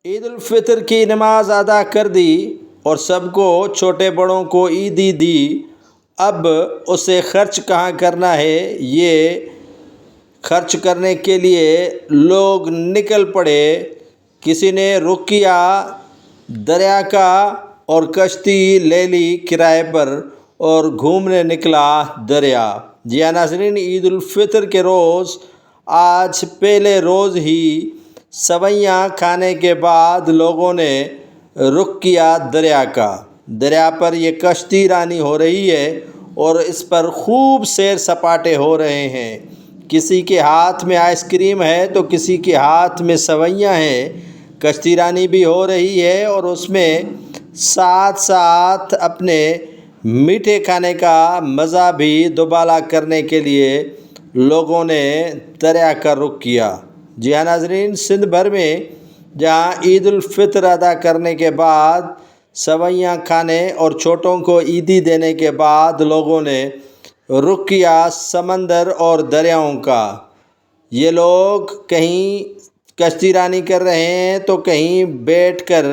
عید الفطر کی نماز ادا کر دی اور سب کو چھوٹے بڑوں کو عیدی دی۔ اب اسے خرچ کہاں کرنا ہے، یہ خرچ کرنے کے لیے لوگ نکل پڑے۔ کسی نے رخ کیا دریا کا اور کشتی لے لی کرائے پر اور گھومنے نکلا دریا۔ جی ہاں ناظرین، عید الفطر کے روز آج پہلے روز ہی سویاں کھانے کے بعد لوگوں نے رخ کیا دریا کا۔ دریا پر یہ کشتی رانی ہو رہی ہے اور اس پر خوب سیر سپاٹے ہو رہے ہیں۔ کسی کے ہاتھ میں آئس کریم ہے تو کسی کے ہاتھ میں سویاں ہیں۔ کشتی رانی بھی ہو رہی ہے اور اس میں ساتھ ساتھ اپنے میٹھے کھانے کا مزہ بھی دوبالا کرنے کے لیے لوگوں نے دریا کا رخ کیا۔ جی ہاں ناظرین، سندھ بھر میں جہاں عید الفطر ادا کرنے کے بعد سویاں کھانے اور چھوٹوں کو عیدی دینے کے بعد لوگوں نے رخ کیا سمندر اور دریاؤں کا۔ یہ لوگ کہیں کشتی رانی کر رہے ہیں تو کہیں بیٹھ کر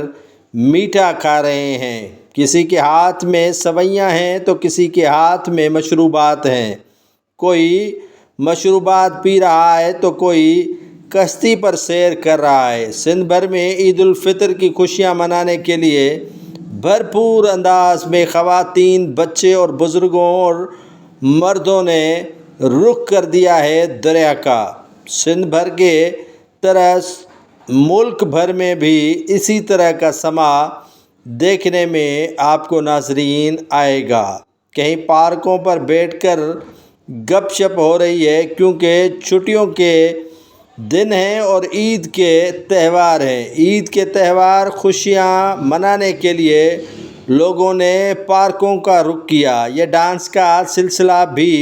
میٹھا کھا رہے ہیں۔ کسی کے ہاتھ میں سویاں ہیں تو کسی کے ہاتھ میں مشروبات ہیں۔ کوئی مشروبات پی رہا ہے تو کوئی کشتی پر سیر کر رہا ہے۔ سندھ بھر میں عید الفطر کی خوشیاں منانے کے لیے بھرپور انداز میں خواتین، بچے اور بزرگوں اور مردوں نے رخ کر دیا ہے دریا کا۔ سندھ بھر کے طرح ملک بھر میں بھی اسی طرح کا سما دیکھنے میں آپ کو ناظرین آئے گا۔ کہیں پارکوں پر بیٹھ کر گپ شپ ہو رہی ہے کیونکہ چھٹیوں کے دن ہیں اور عید کے تہوار ہیں۔ عید کے تہوار خوشیاں منانے کے لیے لوگوں نے پارکوں کا رخ کیا۔ یہ ڈانس کا سلسلہ بھی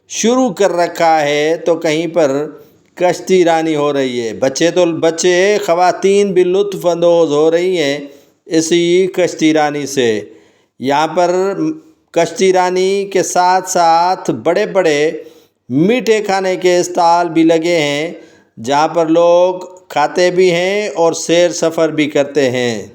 شروع کر رکھا ہے تو کہیں پر کشتی رانی ہو رہی ہے۔ بچے خواتین بھی لطف اندوز ہو رہی ہیں اسی کشتی رانی سے۔ یہاں پر کشتی رانی کے ساتھ ساتھ بڑے بڑے میٹھے کھانے کے اسٹال بھی لگے ہیں جہاں پر لوگ کھاتے بھی ہیں اور سیر سفر بھی کرتے ہیں۔